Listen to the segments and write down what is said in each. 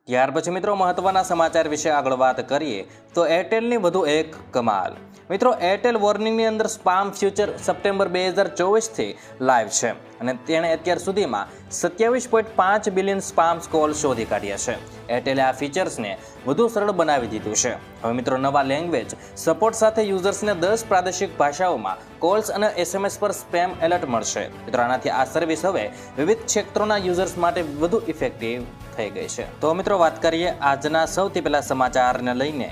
ત્યાર પછી મિત્રો મહત્વના સમાચાર વિશે આગળ વાત કરીએ તો એરટેલની વધુ એક કમાલ. મિત્રો એરટેલ વોર્નિંગની અંદર સ્પામ ફ્યુચર સપ્ટેમ્બર 2024થી લાઈવ છે અને તેણે અત્યાર સુધીમાં 27.5 બિલિયન સ્પામ કોલ શોધી કાઢ્યા છે. એરટેલે આ ફીચર્સને વધુ સરળ બનાવી દીધું છે. હવે મિત્રો નવા લેંગ્વેજ સપોર્ટ સાથે યુઝર્સને 10 પ્રાદેશિક ભાષાઓમાં કોલ્સ અને એસએમએસ પર સ્પેમ એલર્ટ મળશે. મિત્રો આનાથી આ સર્વિસ હવે વિવિધ ક્ષેત્રોના યુઝર્સ માટે વધુ ઇફેક્ટિવ થઈ ગઈ છે. તો મિત્રો વાત કરીએ આજના સૌથી પહેલા સમાચારને લઈને.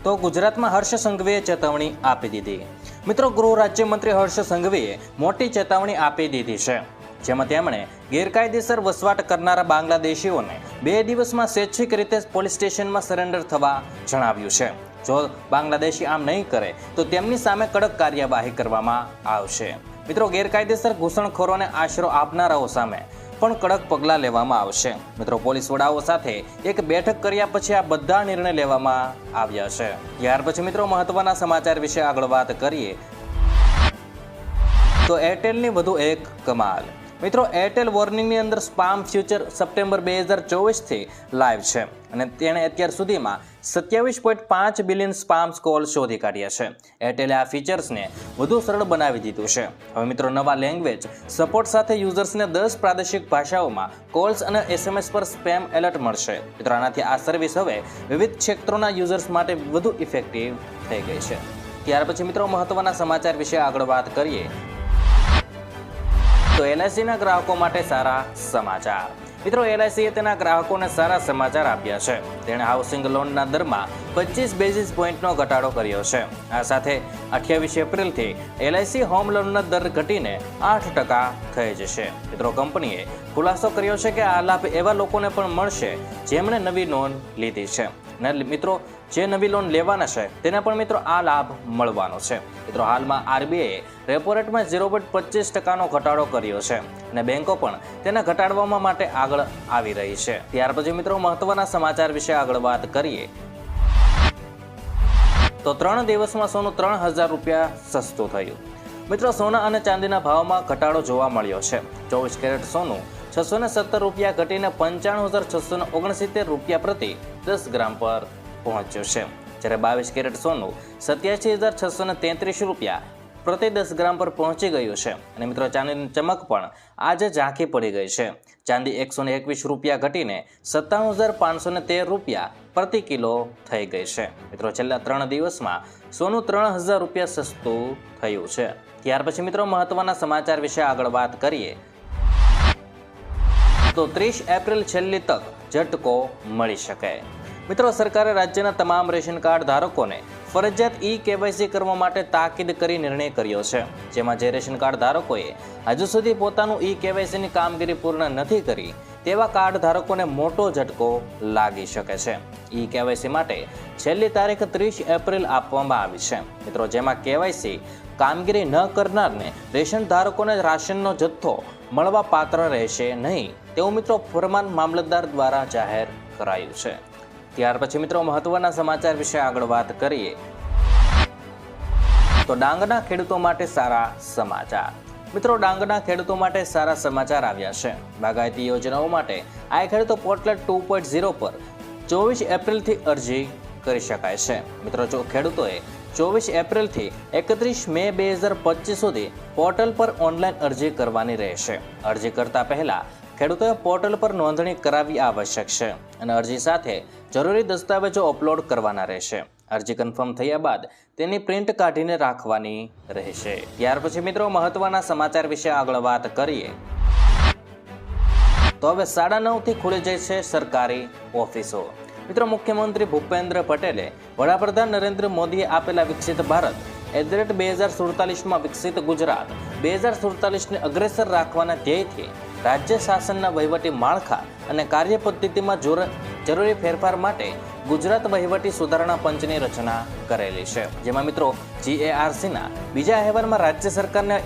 તો ગુજરાતમાં હર્ષ સંઘવીએ ચેતવણી આપી દીધી. મિત્રો ગૃહ રાજ્યમંત્રી હર્ષ સંઘવીએ મોટી ચેતવણી આપી દીધી છે, જેમાં તેમણે ગેરકાયદેસર વસવાટ કરનારા બાંગ્લાદેશીઓને 2 દિવસમાં સ્વૈચ્છિક રીતે પોલીસ સ્ટેશનમાં સરેન્ડર થવા જણાવ્યું છે. જો બાંગ્લાદેશી આમ નહીં કરે તો તેમની સામે કડક કાર્યવાહી કરવામાં આવશે. મિત્રો ગેરકાયદેસર ઘૂસણખોરોને આશરો આપનારાઓ સામે પણ કડક પગલાં લેવામાં આવશે. મિત્રો પોલીસ વડાઓ સાથે એક બેઠક કર્યા પછી આ બધા નિર્ણય લેવામાં આવ્યા છે. ત્યાર પછી મિત્રો મહત્વના સમાચાર વિશે આગળ વાત કરીએ તો એરટેલની વધુ એક કમાલ. મિત્રો એરટેલ વોર્નિંગની અંદર સ્પામ ફ્યુચર સપ્ટેમ્બર 2024થી લાઈવ છે અને તેણે અત્યાર સુધીમાં 27.5 બિલિયન સ્પામ કોલ શોધી કાઢ્યા છે. એરટેલે આ ફીચર્સને વધુ સરળ બનાવી દીધું છે. હવે મિત્રો નવા લેંગ્વેજ સપોર્ટ સાથે યુઝર્સને 10 પ્રાદેશિક ભાષાઓમાં કોલ્સ અને એસએમએસ પર સ્પેમ એલર્ટ મળશે. મિત્રો આનાથી આ સર્વિસ હવે વિવિધ ક્ષેત્રોના યુઝર્સ માટે વધુ ઇફેક્ટિવ થઈ ગઈ છે. ત્યાર પછી મિત્રો મહત્વના સમાચાર વિશે આગળ વાત કરીએ તો એલઆઈસીના ગ્રાહકો માટે સારા સમાચાર. મિત્રો એલઆઈસીએ તેના ગ્રાહકોને સારા સમાચાર આપ્યા છે. તેણે હાઉસિંગ લોનના દરમાં 25 બેઝિસ પોઈન્ટનો ઘટાડો કર્યો છે. આ સાથે 28 એપ્રિલથી એલઆઈસી હોમ લોનનો દર ઘટીને 8% થઈ જશે. મિત્રો કંપનીએ ખુલાસો કર્યો છે કે આ લાભ એવા લોકોને પણ મળશે જેમણે નવી લોન લીધી છે. અને મિત્રો જે નવી લોન લેવાના છે તેને પણ મિત્રો આ લાભ મળવાનો છે. મિત્રો હાલમાં આરબીઆઈએ રેપો રેટમાં 0.25%નો ઘટાડો કર્યો છે અને બેંકો પણ તેને ઘટાડવા માટે આગળ આવી રહી છે. ત્યાર પછી મિત્રો મહત્વના સમાચાર વિશે આગળ વાત કરીએ તો 3 દિવસમાં સોનું 3000 રૂપિયા સસ્તું થયું. મિત્રો સોના અને ચાંદીના ભાવમાં ઘટાડો જોવા મળ્યો છે. 24 કેરેટ સોનું 617 રૂપિયા ઘટીને 95,669 રૂપિયા પ્રતિ 10 ગ્રામ પર પહોંચ્યું છે, જ્યારે 22 કેરેટ સોનું 87,633 રૂપિયા પ્રતિ 10 ગ્રામ પર પહોંચી ગયું છે. અને મિત્રો ચાંદીની ચમક પણ આજે ઝાંખી પડી ગઈ છે. ચાંદી 121 રૂપિયા ઘટીને 57,513 રૂપિયા પ્રતિ કિલો થઈ ગઈ છે. મિત્રો છેલ્લા 3 દિવસમાં સોનું 3000 રૂપિયા સસ્તું થયું છે. ત્યાર પછી મિત્રો મહત્વના સમાચાર વિશે આગળ વાત કરીએ તો 30 એપ્રિલ છેલ્લી તક, ઝટકો મળી શકે. મિત્રો સરકારે રાજ્યના તમામ રેશન કાર્ડ ધારકોને ફરજિયાત કેવાયસી કરવા માટે તાકીદ કરી નિર્ણય કર્યો છે, જેમાં જે રેશન કાર્ડ ધારકોએ હજુ સુધી પોતાનું કેવાયસીની કામગીરી પૂર્ણ નથી કરી તેવા કાર્ડ ધારકોને મોટો ઝટકો લાગી શકે છે. કેવાયસી માટે છેલ્લી તારીખ 30 એપ્રિલ આપવામાં આવી છે. મિત્રો જેમાં કેવાયસી કામગીરી ન કરનારને રેશન ધારકોને રાશનનો જથ્થો મળવા પાત્ર રહેશે નહીં તેવું મિત્રો ફરમાન મામલતદાર દ્વારા જાહેર કરાયું છે. ત્યાર પછી મિત્રો મહત્વના સમાચાર વિશે આગળ વાત કરીએ તો ડાંગના ખેડૂતો માટે સારા સમાચાર. મિત્રો ડાંગના ખેડૂતો માટે સારા સમાચાર આવ્યા છે. બાગાયતી યોજનાઓ માટે આ ખેડૂતો પોર્ટલ 2.0 પર 24 એપ્રિલથી અરજી કરી શકાય છે. મિત્રો જો ખેડૂતોએ 24 એપ્રિલથી 31 મે 2025 સુધી પોર્ટલ પર ઓનલાઈન અરજી કરવાની રહેશે. અરજી કરતા પહેલા ખેડૂતોએ પોર્ટલ પર નોંધણી કરાવવી આવશ્યક છે અને અરજી સાથે જરૂરી દસ્તાવેજો અપલોડ કરવાના રહેશે. અરજી કન્ફર્મ થયા બાદ તેની પ્રિન્ટ કાઢીને રાખવાની રહેશે. ત્યાર પછી મિત્રો મહત્વના સમાચાર વિશે આગળ વાત કરીએ તો હવે 9:30થી ખુલી જશે સરકારી ઓફિસો. મિત્રો મુખ્યમંત્રી ભૂપેન્દ્ર પટેલે વડાપ્રધાન નરેન્દ્ર મોદીએ આપેલા વિકસિત ભારત @2047માં વિકસિત ગુજરાત 2047ને અગ્રેસર રાખવાના ધ્યેયથી રાજ્ય શાસનના વહીવટી માળખા અને કાર્યપદ્ધતિમાં જરૂરી ફેરફાર માટે ગુજરાત વહીવટી સુધારણા પંચની રચના કરેલી છે, જેમાં મિત્રો GARCના બીજા અહેવાલમાં રાજ્ય સરકારને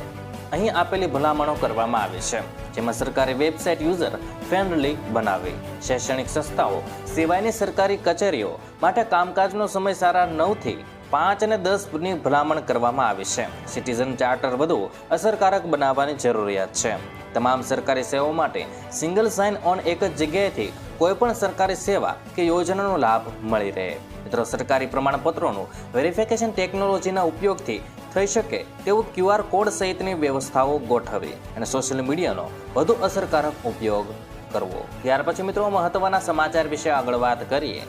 અહીં આપેલી ભલામણો કરવામાં આવી છે, જેમાં સરકારી વેબસાઇટ યુઝર ફ્રેન્ડલી બનાવી, શૈક્ષણિક સંસ્થાઓ સિવાયની સરકારી કચેરીઓ માટે કામકાજનો સમય સારા 9 થી 5 અને 10 ની ભલામણ કરવામાં આવી છે. સિટીઝન ચાર્ટર વધુ અસરકારક બનાવવાની જરૂરિયાત છે. તમામ સરકારી સેવાઓ માટે સિંગલ સાઇન ઓન એક જ જગ્યાએથી કોઈ પણ સરકારી સેવા કે યોજનાનો લાભ મળી રહે. મિત્રો, સરકારી પ્રમાણપત્રોનું વેરિફિકેશન ટેકનોલોજીના ઉપયોગથી થઈ શકે તેવું QR કોડ સહિતની વ્યવસ્થાઓ ગોઠવવી અને સોશિયલ મીડિયાનો વધુ અસરકારક ઉપયોગ કરવો. ત્યાર પછી મિત્રો મહત્વના સમાચાર વિશે આગળ વાત કરીએ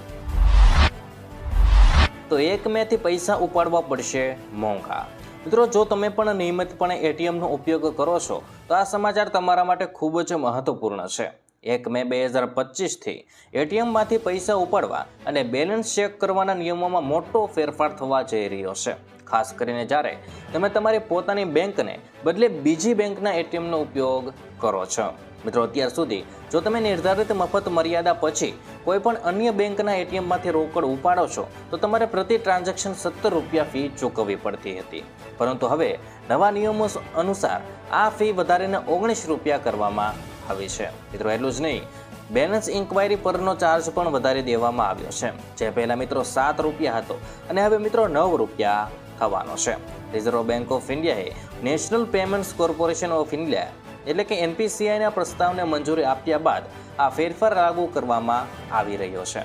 તો 1 મે થી પૈસા ઉપાડવા પડશે મોંઘા. મિત્રો, જો તમે પણ નિયમિતપણે એટીએમનો ઉપયોગ કરો છો તો આ સમાચાર તમારા માટે ખૂબ જ મહત્વપૂર્ણ છે. 1 મે 2025થી એટીએમમાંથી પૈસા ઉપાડવા અને બેલેન્સ ચેક કરવાના નિયમોમાં મોટો ફેરફાર થવા જઈ રહ્યો છે. ખાસ કરીને જ્યારે તમે તમારી પોતાની બેંકને બદલે બીજી બેંકના એટીએમનો ઉપયોગ કરો છો. મિત્રો, અત્યાર સુધી જો તમે નિર્ધારિત મફત મર્યાદા પછી કોઈ પણ અન્ય બેંકના એટીએમમાંથી રોકડ ઉપાડો છો તો તમારે પ્રતિ ટ્રાન્ઝેક્શન 17 રૂપિયા ફી ચૂકવવી પડતી હતી. પરંતુ હવે નવા નિયમો અનુસાર આ ફી વધારીને 19 રૂપિયા કરવામાં આવી છે. મિત્રો, એટલું જ નહીં, બેલેન્સ ઇન્ક્વાયરી પરનો ચાર્જ પણ વધારી દેવામાં આવ્યો છે. જે પહેલા મિત્રો 7 રૂપિયા હતો અને હવે મિત્રો 9 રૂપિયા થવાનો છે. રિઝર્વ બેંક ઓફ ઇન્ડિયાએ national payments corporation of India એટલે કે NPCIના પ્રસ્તાવને મંજૂરી આપ્યા બાદ આ ફેરફાર લાગુ કરવામાં આવી રહ્યો છે.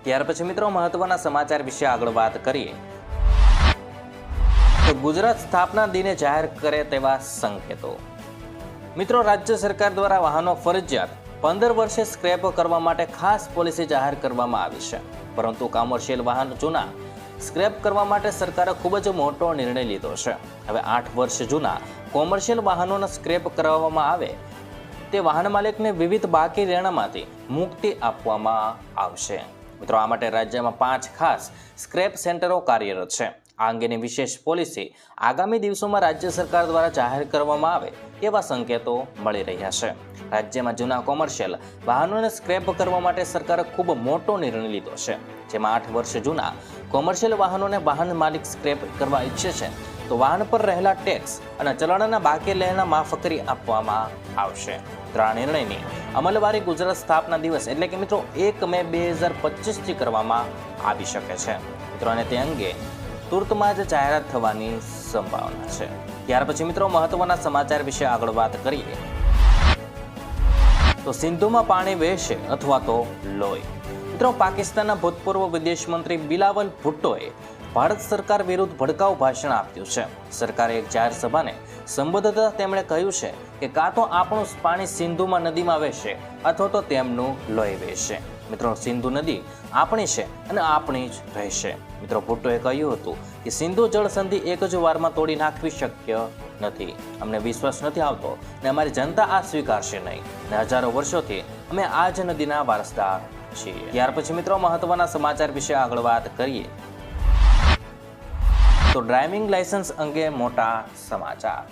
ત્યાર પછી મિત્રો મહત્વના સમાચાર વિશે આગળ વાત કરીએ તો ગુજરાત સ્થાપના દિને જાહેર કરે તેવા સંકેતો. મિત્રો, રાજ્ય સરકાર દ્વારા વાહનો ફરજિયાત 15 વર્ષે સ્ક્રેપ કરવા માટે ખાસ પોલિસી જાહેર કરવામાં આવી છે. પરંતુ કોમર્શિયલ વાહન જૂના સ્ક્રેપ કરવા માટે સરકારે ખૂબ જ મોટો નિર્ણય લીધો છે. હવે 8 વર્ષ જૂના કોમર્શિયલ વાહનોને સ્ક્રેપ કરાવવામાં આવે તે વાહન માલિકને વિવિધ બાકી રહેણામાંથી મુક્તિ આપવામાં આવશે. મિત્રો, આ માટે રાજ્યમાં 5 ખાસ સ્ક્રેપ સેન્ટરો કાર્યરત છે. આ અંગેની વિશેષ પોલિસી આગામી દિવસોમાં રાજ્ય સરકાર દ્વારા જાહેર કરવામાં આવે તેવા સંકેતો મળી રહ્યા છે. રાજ્યમાં જૂના કોમર્શિયલ વાહનોને સ્ક્રેપ કરવા માટે સરકારે ખૂબ મોટો નિર્ણય લીધો છે. જેમાં 8 વર્ષ જૂના કોમર્શિયલ વાહનોને વાહન માલિક સ્ક્રેપ કરવા ઈચ્છે છે તો વાહન પર રહેલા ટેક્સ અને ચલણના બાકી લેણા માફ કરી આપવામાં આવશે. આ નિર્ણયની અમલવારી ગુજરાત સ્થાપના દિવસ એટલે કે મિત્રો 1 મે 2025થી કરવામાં આવી શકે છે. મિત્રો, અને તે અંગે તુરતમાં જ જાહેરાત થવાની સંભાવના છે. ત્યાર પછી મિત્રો મહત્વના સમાચાર વિશે આગળ વાત કરીએ તો સિંધુમાં પાણી વહેશે અથવા તો લોહી. મિત્રો, પાકિસ્તાનના ભૂતપૂર્વ વિદેશ મંત્રી બિલાવલ ભુટ્ટોએ ભારત સરકાર વિરુદ્ધ ભડકાઉ ભાષણ આપ્યું છે. સરકારે એક જાહેર સભાને સંબોધતા તેમણે કહ્યું છે કે કાં તો આપણું પાણી સિંધુમાં નદીમાં વહેશે અથવા તો તેમનું લોહી વહેશે. મિત્રો, સિંધુ નદી આપણી છે અને આપણી જ રહેશે. મિત્રો, ભુટ્ટોએ કહ્યું હતું કે સિંધુ જળ સંધિ એક જ વારમાં તોડી નાખવી શક્ય નથી. અમને વિશ્વાસ નથી આવતો ને અમારી જનતા આ સ્વીકારશે નહીં ને હજારો વર્ષોથી અમે આ જ નદીના વારસદાર છીએ. ત્યાર પછી મિત્રો મહત્વના સમાચાર વિશે આગળ વાત કરીએ તો ડ્રાઇવિંગ લાયસન્સ અંગે મોટા સમાચાર.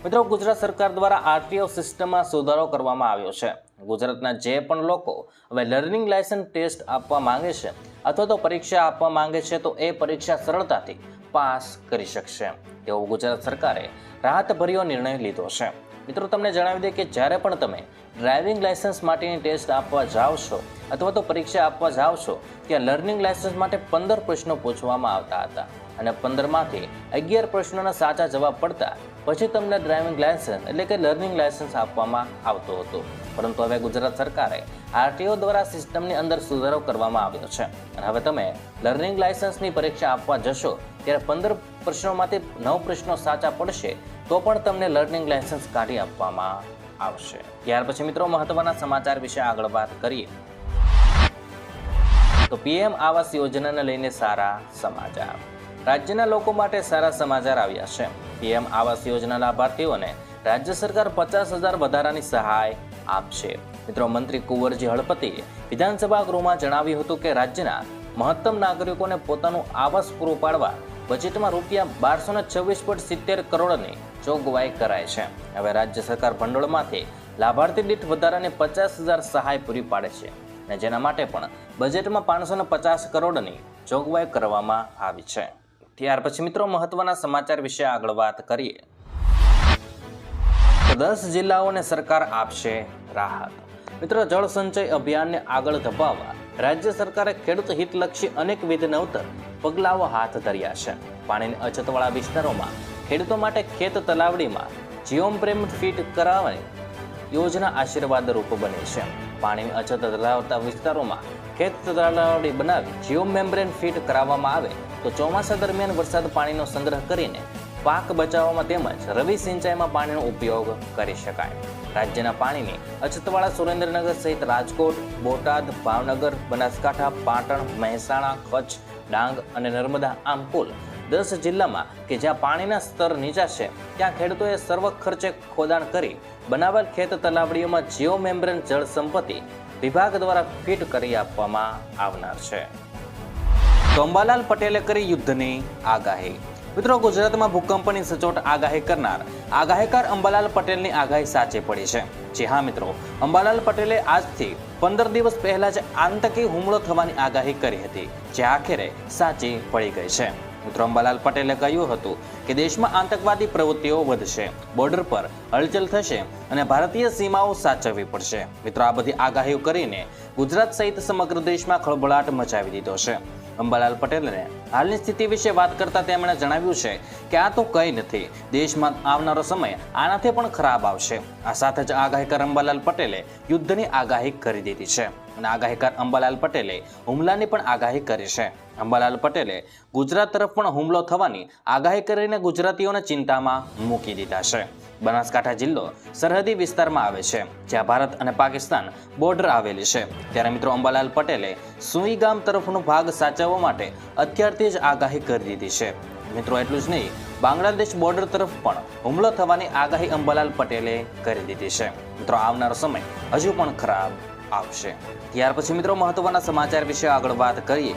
મિત્રો, ગુજરાત સરકાર દ્વારા RTO સિસ્ટમમાં સુધારો કરવામાં આવ્યો છે. ગુજરાતના જે પણ લોકો હવે લર્નિંગ લાયસન્સ ટેસ્ટ આપવા માંગે છે અથવા તો પરીક્ષા આપવા માંગે છે તો એ પરીક્ષા સરળતાથી પાસ કરી શકશે તેવો ગુજરાત સરકારે રાહતભર્યો નિર્ણય લીધો છે. મિત્રો, તમને જણાવી દઈએ કે જ્યારે પણ તમે ડ્રાઇવિંગ લાયસન્સ માટેની ટેસ્ટ આપવા જાઓ છો અથવા તો પરીક્ષા આપવા જાઓ છો ત્યાં લર્નિંગ લાયસન્સ માટે 15 પ્રશ્નો પૂછવામાં આવતા હતા અને 15માંથી 11 પ્રશ્નોના સાચા જવાબ પડતા પછી તમને ડ્રાઇવિંગ લાયસન્સ એટલે કે લર્નિંગ લાયસન્સ આપવામાં આવતું હતું. પરંતુ હવે ગુજરાત સરકારે RTO દ્વારા સિસ્ટમની અંદર સુધારો કરવામાં આવ્યો છે અને હવે તમે લર્નિંગ લાયસન્સની પરીક્ષા આપવા જશો ત્યારે 15 પ્રશ્નોમાંથી 9 પ્રશ્નો સાચા પડશે તો પણ તમને લર્નિંગ લાયસન્સ કાઢી આપવામાં આવશે. ત્યાર પછી મિત્રો મહત્વના સમાચાર વિશે આગળ વાત કરીએ તો PM આવાસ યોજનાને લઈને સારા સમાચાર. રાજ્યના લોકો માટે સારા સમાચાર આવ્યા છે. PM આવાસ યોજના લાભાર્થીઓને રાજ્ય સરકાર 50,000 વધારાની સહાય આપશે. મિત્રો, મંત્રી કુંવરજી હળપતિએ વિધાનસભા ગૃહમાં જણાવ્યું હતું કે રાજ્યના મહત્તમ નાગરિકોને પોતાનું આવાસ પૂરું પાડવા બજેટમાં રૂપિયા 1226.70 કરોડની જોગવાઈ કરાય છે. હવે રાજ્ય સરકાર ભંડોળમાંથી લાભાર્થી દીઠ વધારાની 50,000 સહાય પૂરી પાડે છે અને જેના માટે પણ બજેટમાં 550 કરોડની જોગવાઈ કરવામાં આવી છે. ત્યાર પછી મિત્રો મહત્વના સમાચાર વિશે આગળ વાત કરીએ તો 10 જિલ્લાઓને સરકાર આપશે રાહત. મિત્રો, જળ સંચય અભિયાનને આગળ ધપાવવા રાજ્ય સરકારે ખેડૂત હિતલક્ષી અનેકવિધ નવતર પગલાઓ હાથ ધર્યા છે. પાણીની અછતવાળા વિસ્તારોમાં ખેડૂતો માટે ખેત તલાવડીમાં જીઓમ્પ્રેમ ફિટ કરાવવાની યોજના આશીર્વાદરૂપ બની છે. પાણીની અછત ધરાવતા વિસ્તારોમાં ખેત તલાવડી બનાવી જીઓ મેમ્બ્રેન ફિટ કરાવવામાં આવે તો ચોમાસા દરમિયાન વરસાદ પાણીનો સંગ્રહ કરીને પાક બચાવવામાં તેમજ રવિ સિંચાઈમાં પાણીનો ઉપયોગ કરી શકાય. રાજ્યના પાણીની અછતવાળા સુરેન્દ્રનગર સહિત રાજકોટ, બોટાદ, ભાવનગર, બનાસકાંઠા, પાટણ, મહેસાણા, કચ્છ, ડાંગ અને નર્મદા આમ કુલ 10 જિલ્લામાં કે જ્યાં પાણીના સ્તર નીચા છે ત્યાં ખેડૂતોએ સર્વ ખર્ચે ખોદાણ કરી બનાવેલ ખેત તલાવડીઓમાં જીઓ મેમ્બ્રેન જળ સંપત્તિ વિભાગ દ્વારા ફિટ કરી આપવામાં આવનાર છે. તો અંબાલાલ પટેલે કરી યુદ્ધની આગાહી. મિત્રો, ગુજરાતમાં ભૂકંપની સચોટ આગાહી કરનાર આગાહીકાર અંબાલાલ પટેલની આગાહી સાચી પડી છે. જી હા મિત્રો, અંબાલાલ પટેલે આજથી 15 દિવસ પહેલા જ આતંકી હુમલો થવાની આગાહી કરી હતી, જે આખરે સાચી પડી ગઈ છે. મિત્રો, અંબાલાલ પટેલે કહ્યું હતું કે દેશમાં આતંકવાદી પ્રવૃત્તિઓ વધશે, બોર્ડર પર હલચલ થશે અને ભારતીય સીમાઓ સાચવવી પડશે. મિત્રો, આ બધી આગાહીઓ કરીને ગુજરાત સહિત સમગ્ર દેશમાં ખળભળાટ મચાવી દીધો છે. અંબાલાલ પટેલને હાલની સ્થિતિ વિશે વાત કરતા તેમણે જણાવ્યું છે કે આ તો કંઈ નથી, દેશમાં આવનારો સમય આનાથી પણ ખરાબ આવશે. આ સાથે જ આગાહીકાર અંબાલાલ પટેલે યુદ્ધની આગાહી કરી દીધી છે અને આગાહીકાર અંબાલાલ પટેલે હુમલાની પણ આગાહી કરી છે. અંબાલાલ પટેલે ગુજરાત તરફ પણ હુમલો થવાની આગાહી કરીને ગુજરાતીઓને ચિંતામાં મૂકી દીધા છે. બનાસકાંઠા જિલ્લો સરહદી વિસ્તારમાં આવે છે, જ્યાં ભારત અને પાકિસ્તાન બોર્ડર આવેલી છે. ત્યારે મિત્રો, અંબાલાલ પટેલે સુઈ ગામ તરફનો ભાગ સાચવવા માટે અત્યારથી જ આગાહી કરી દીધી છે. મિત્રો, એટલું જ નહીં, બાંગ્લાદેશ બોર્ડર તરફ પણ હુમલો થવાની આગાહી અંબાલાલ પટેલે કરી દીધી છે. મિત્રો, આવનારો સમય હજુ પણ ખરાબ આવશે. ત્યાર પછી મિત્રો, મહત્વના સમાચાર વિશે આગળ વાત કરીએ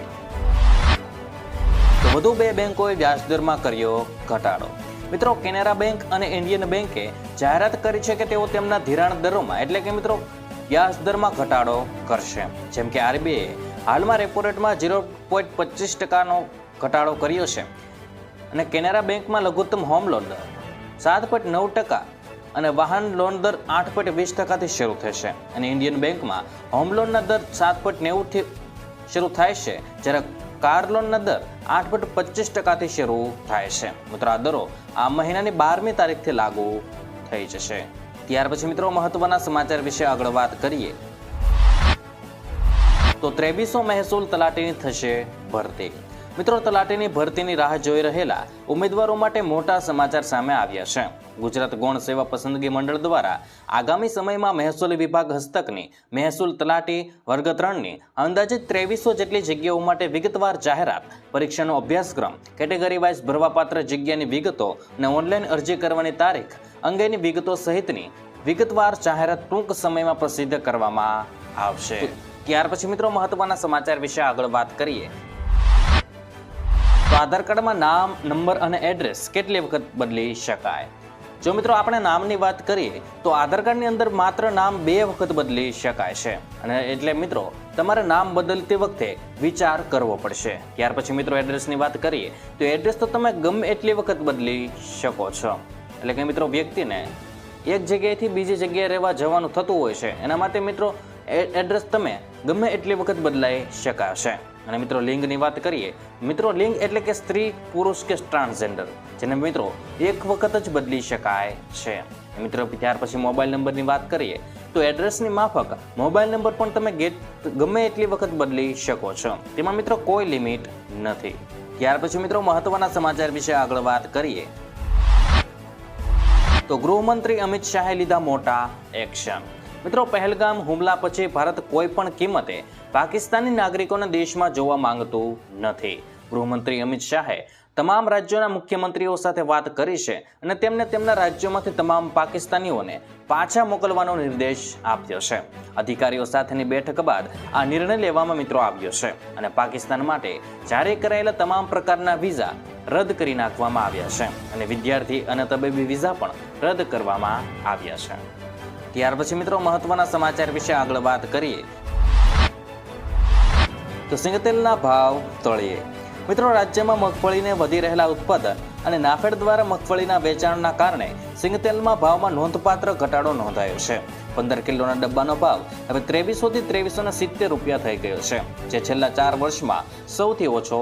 તો વધુ 2 બેંકોએ વ્યાજદરમાં કર્યો ઘટાડો. મિત્રો, કેનેરા બેંક અને ઇન્ડિયન બેંકે જાહેરાત કરી છે કે તેઓ તેમના ધિરાણ દરોમાં એટલે કે મિત્રો વ્યાજદરમાં ઘટાડો કરશે. જેમ કે આરબીઆઈએ હાલમાં રેપો રેટમાં 0.25% ઘટાડો કર્યો છે અને કેનેરા બેંકમાં લઘુત્તમ હોમ લોન દર 7.9% અને વાહન લોન દર 8.20%થી શરૂ થશે અને ઇન્ડિયન બેંકમાં હોમ લોનના દર 7.90થી શરૂ થાય છે, જ્યારે કાર લોનના દર 8.25%થી શરૂ થાય છે. મિત્રો, આ દરો આ મહિનાની 12મી તારીખથી લાગુ થઈ જશે. ત્યાર પછી મિત્રો, મહત્વના સમાચાર વિશે આગળ વાત કરીએ તો 2300 મહેસૂલ તલાટીની થશે ભરતી. મિત્રો, તલાટીની ભરતીની રાહ જોઈ રહેલા ઉમેદવારો માટે મોટા સમાચાર સામે આવ્યા છે. ગુજરાત ગૌણ સેવા પસંદગી મંડળ દ્વારા આગામી સમયમાં મહેસૂલ વિભાગ હસ્તકની મહેસૂલ તલાટી વર્ગ 3ની અંદાજિત 2300 જેટલી જગ્યાઓ માટે વિગતવાર જાહેરાત, પરીક્ષાનો અભ્યાસક્રમ, કેટેગરી વાઇઝ ભરવાપાત્ર જગ્યાની વિગતો અને ઓનલાઈન અરજી કરવાની તારીખ અંગેની વિગતો સહિતની વિગતવાર જાહેરાત ટૂંક સમયમાં પ્રસિદ્ધ કરવામાં આવશે. ત્યાર પછી મિત્રો, મહત્વના સમાચાર વિશે આગળ વાત કરીએ તો આધાર કાર્ડમાં નામ, નંબર અને એડ્રેસ કેટલી વખત બદલી શકાય. જો મિત્રો, આપણે નામની વાત કરીએ તો આધાર કાર્ડની અંદર માત્ર નામ 2 વખત બદલી શકાય છે અને એટલે મિત્રો તમારે નામ બદલતી વખતે વિચાર કરવો પડશે. ત્યાર પછી મિત્રો, એડ્રેસની વાત કરીએ તો એડ્રેસ તો તમે ગમે એટલી વખત બદલી શકો છો. એટલે કે મિત્રો, વ્યક્તિને એક જગ્યાએથી બીજી જગ્યાએ રહેવા જવાનું થતું હોય છે, એના માટે મિત્રો એડ્રેસ તમે ગમે એટલી વખત બદલાઈ શકાશે. અને મિત્રો, લિંગની વાત કરીએ, મિત્રો લિંગ એટલે કે સ્ત્રી, પુરુષ કે ટ્રાન્સજેન્ડર, જેને મિત્રો એક વખત જ બદલી શકાય છે. મિત્રો, ત્યાર પછી મોબાઈલ નંબરની વાત કરીએ તો એડ્રેસની માફક મોબાઈલ નંબર પણ તમે ગમે એટલી વખત બદલી શકો છો, તેમાં મિત્રો કોઈ લિમિટ નથી. ત્યાર પછી મિત્રો, મહત્વના સમાચાર વિશે આગળ વાત કરીએ તો ગૃહમંત્રી અમિત શાહે લીધા મોટા એક્શન. મિત્રો, પહેલગામ હુમલા પછી ભારત કોઈ પણ કિંમતે પાકિસ્તાની નાગરિકોને દેશમાં જોવા માંગતું નથી. ગૃહમંત્રી અમિત શાહે તમામ રાજ્યોના મુખ્યમંત્રીઓ સાથે વાત કરી છે અને તેમને તેમના રાજ્યોમાંથી તમામ પાકિસ્તાનીઓને પાછા મોકલવાનો નિર્દેશ આપ્યો છે. અધિકારીઓ સાથેની બેઠક બાદ આ નિર્ણય લેવામાં મિત્રો આવ્યો છે અને પાકિસ્તાન માટે જારી કરાયેલા તમામ પ્રકારના વિઝા રદ કરી નાખવામાં આવ્યા છે અને વિદ્યાર્થી અને તબીબી વિઝા પણ રદ કરવામાં આવ્યા છે. ત્યાર પછી મિત્રો, મહત્વના સમાચાર વિશે આગળ વાત કરીએ તો સિંગતેલના ભાવ તળિયે. મિત્રો, રાજ્યમાં મગફળીને વધી રહેલા ઉત્પાદન અને નાફેડ દ્વારા મગફળીના વેચાણના કારણે સિંગતેલમાં ભાવમાં નોંધપાત્ર ઘટાડો નોંધાયો છે. 15 કિલોના ડબ્બાનો ભાવ હવે 2300 થી 2370 રૂપિયા થઈ ગયો છે, જે છેલ્લા 4 વર્ષમાં સૌથી ઓછો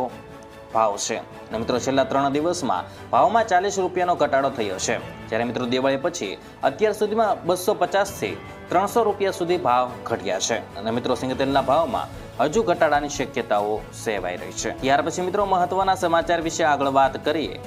ભાવ છે. અને મિત્રો છેલ્લા 3 દિવસમાં ભાવમાં 40 રૂપિયાનો ઘટાડો થયો છે. જ્યારે મિત્રો દિવાળી પછી અત્યાર સુધીમાં 250 થી 300 રૂપિયા સુધી ભાવ ઘટ્યા છે. અને મિત્રો સિંગતેલના ભાવમાં હજુ ઘટાડાની શક્યતાઓ સેવાઈ રહી છે. ત્યાર પછી મિત્રો મહત્વના સમાચાર વિશે આગળ વાત કરીએ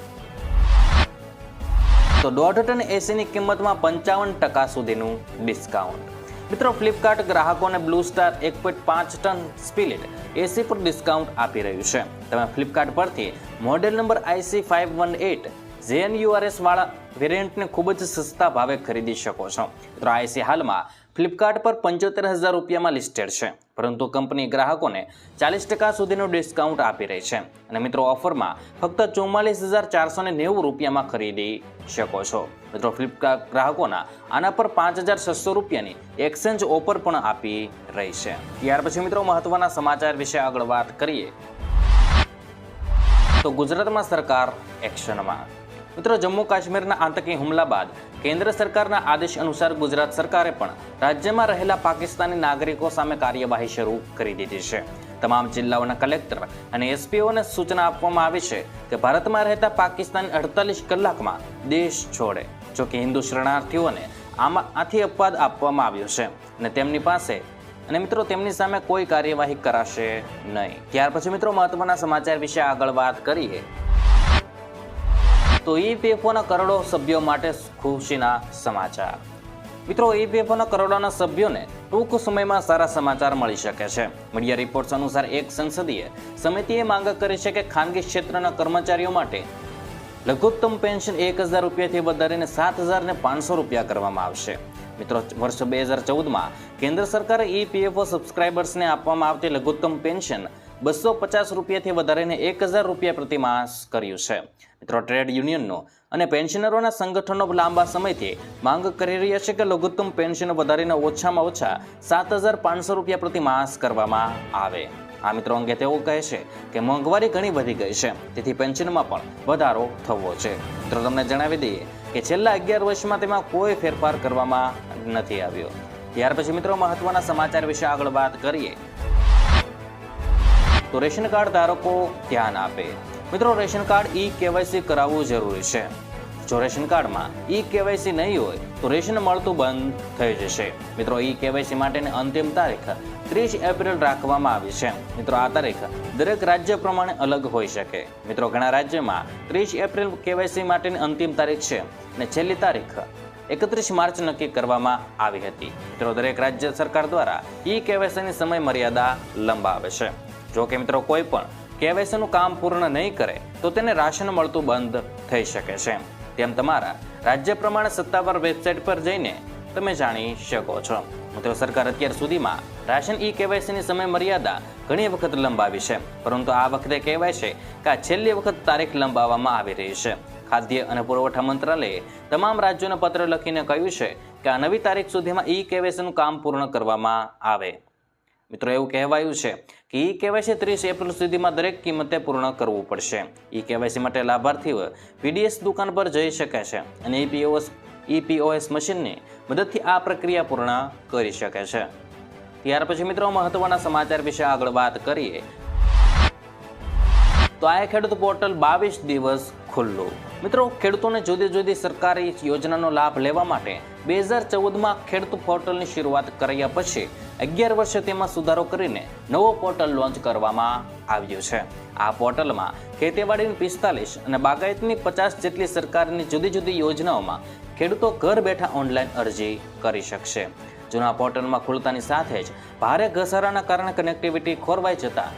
તો 1.5 ટન એસીની કિંમતમાં 55% સુધીનું ડિસ્કાઉન્ટ. મિત્રો ફ્લિપકાર્ટ ગ્રાહકોને બ્લુ સ્ટાર 1.5 ટન સ્પિલિટ એસી પર ડિસ્કાઉન્ટ આપી રહ્યું છે. તમે ફ્લિપકાર્ટ પરથી મોડેલ નંબર IC518 JNURS વાળા વેરિયન્ટને ખૂબ જ સસ્તા ભાવે ખરીદી શકો છો. મિત્રો આ એસી હાલમાં ફ્લિપકાર્ટ પર 75,000 રૂપિયામાં લિસ્ટેડ છે, પરંતુ કંપની ગ્રાહકોને 40% સુધીનું ડિસ્કાઉન્ટ આપી રહી છે. અને મિત્રો ઓફરમાં ફક્ત 44,490 રૂપિયામાં ખરીદી શકો છો. મિત્રો ફ્લિપકાર્ટ ગ્રાહકોના આના પર 5,600 રૂપિયાની એક્સચેન્જ ઓફર પણ આપી રહી છે. ત્યાર પછી મિત્રો મહત્વના સમાચાર વિશે આગળ વાત કરીએ તો ગુજરાતમાં સરકાર એક્શનમાં. મિત્રો જમ્મુ કાશ્મીરના આતંકી હુમલા બાદ કેન્દ્ર સરકારના આદેશ અનુસાર ગુજરાત સરકારે પણ રાજ્યમાં રહેલા પાકિસ્તાની નાગરિકો સામે કાર્યવાહી શરૂ કરી દીધી છે. તમામ જિલ્લાઓના કલેક્ટર અને એસપીઓને સૂચના આપવામાં આવી છે કે ભારતમાં રહેતા પાકિસ્તાની 48 કલાકમાં દેશ છોડે. જોકે હિન્દુ શરણાર્થીઓને આથી અપવાદ આપવામાં આવ્યો છે અને તેમની સામે કોઈ કાર્યવાહી કરાશે નહીં. ત્યાર પછી મિત્રો મહત્વના સમાચાર વિશે આગળ વાત કરીએ તો EPFOના કરોડો સભ્યો માટે ખુશીના સમાચાર. મિત્રો EPFOના કરોડોના સભ્યોને ટૂંક સમયમાં સારા સમાચાર મળી શકે છે. મીડિયા રિપોર્ટ્સ અનુસાર એક સંસદીય સમિતિએ માંગ કરી છે કે ખાનગી ક્ષેત્રના કર્મચારીઓ માટે લઘુત્તમ પેન્શન 1,000 રૂપિયાથી વધારીને 7,500 રૂપિયા કરવામાં આવશે. મિત્રો વર્ષ 2014માં કેન્દ્ર સરકારે EPFO સબસ્ક્રાઇબર્સને આપવામાં આવતી લઘુત્તમ પેન્શન 250 રૂપિયાથી વધારીને 1,000 રૂપિયા પ્રતિમાસ કર્યું છે. મિત્રો ટ્રેડ યુનિયનનો અને પેન્શનરોના સંગઠનો લાંબા સમયથી માંગ કરી રહ્યા છે કે લઘુત્તમ પેન્શન વધારીને ઓછામાં ઓછા 7,500 રૂપિયા પ્રતિમાસ કરવામાં આવે. આ મિત્રો અંગે તેઓ કહે છે કે મોંઘવારી ઘણી વધી ગઈ છે, તેથી પેન્શનમાં પણ વધારો થવો છે. મિત્રો તમને જણાવી દઈએ કે છેલ્લા 11 વર્ષમાં તેમાં કોઈ ફેરફાર કરવામાં નથી આવ્યો. ત્યાર પછી મિત્રો મહત્વના સમાચાર વિશે આગળ વાત કરીએ તો રેશન કાર્ડ ધારકો ધ્યાન આપે. મિત્રો રેશન કાર્ડ KYC કરાવવું જરૂરી છે. જો રેશન કાર્ડમાં KYC નહીં હોય તો રેશન મળતું બંધ થઈ જશે. મિત્રો KYC માટેની અંતિમ તારીખ 30 એપ્રિલ રાખવામાં આવી છે. મિત્રો આ તારીખ દરેક રાજ્ય પ્રમાણે અલગ હોઈ શકે. મિત્રો ઘણા રાજ્યમાં 30 એપ્રિલ KYC માટેની અંતિમ તારીખ છે અને છેલ્લી તારીખ 31 માર્ચ નક્કી કરવામાં આવી હતી. મિત્રો દરેક રાજ્ય સરકાર દ્વારા KYCની સમય મર્યાદા લંબાવે છે. જો કે મિત્રો કોઈ પણ KYCનું કામ પૂર્ણ નહીં કરે તો તેને રાશન મળતું બંધ થઈ શકે છે. તેમ તમારા રાજ્ય પ્રમાણે સત્તાવાર વેબસાઇટ પર જઈને તમે જાણી શકો છો. મિત્રો સરકાર અત્યાર સુધીમાં રાશન KYCની સમય મર્યાદા ઘણી વખત લંબાવી છે, પરંતુ આ વખતે કહેવાય છે કે આ છેલ્લી વખત તારીખ લંબાવવામાં આવી રહી છે. ખાદ્ય અને પુરવઠા મંત્રાલયે તમામ રાજ્યોને પત્ર લખીને કહ્યું છે કે આ નવી તારીખ સુધીમાં KYCનું કામ પૂર્ણ કરવામાં આવે. મિત્રો એવું કહેવાયું છે કે KYC 30 એપ્રિલ સુધીમાં દરેક કિંમતે પૂર્ણ કરવું પડશે. KYC માટે લાભાર્થીઓ PDS દુકાન પર જઈ શકે છે અને EPOS મશીનની મદદથી આ પ્રક્રિયા પૂર્ણ કરી શકે છે. ત્યાર પછી મિત્રો મહત્વના સમાચાર વિશે આગળ વાત કરીએ તો આ ખેડૂત પોર્ટલ 22 દિવસ ખુલ્લું. મિત્રો ખેડૂતોને જુદી જુદી સરકારી યોજનાનો લાભ લેવા માટે 2014માં ખેડૂત પોર્ટલની શરૂઆત કર્યા પછી 11 વર્ષે તેમાં સુધારો કરીને નવો પોર્ટલ લોન્ચ કરવામાં આવ્યો છે. આ પોર્ટલમાં ખેતીવાડીની 45 અને બાગાયતની 50 જેટલી સરકારની જુદી જુદી યોજનાઓમાં ખેડૂતો ઘર બેઠા ઓનલાઈન અરજી કરી શકશે. જૂના પોર્ટલમાં ખુલતાની સાથે જ ભારે ઘસારાના કારણે કનેક્ટિવિટી ખોરવાઈ જતા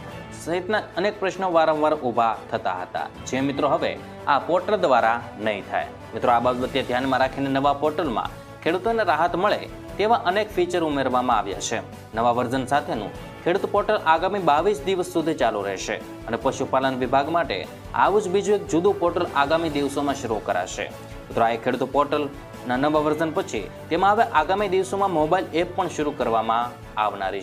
સહિતના અનેક પ્રશ્નો વારંવાર ઊભા થતા હતા, જે મિત્રો હવે આ પોર્ટલ દ્વારા નહીં થાય. મિત્રો આ બાબતે ધ્યાનમાં રાખીને નવા પોર્ટલમાં ખેડૂતોને રાહત મળે તેવા અનેક ફીચર ઉમેરવામાં આવ્યા છે. નવા વર્ઝન સાથેનું ખેડૂત પોર્ટલ આગામી 22 દિવસ સુધી ચાલુ રહેશે અને પશુપાલન વિભાગ માટે આવું જ બીજું એક જુદું પોર્ટલ આગામી દિવસોમાં શરૂ કરાશે. મિત્રો આ ખેડૂત પોર્ટલના નવા વર્ઝન પછી તેમાં હવે આગામી દિવસોમાં મોબાઈલ એપ પણ શરૂ કરવામાં આવનારી છે.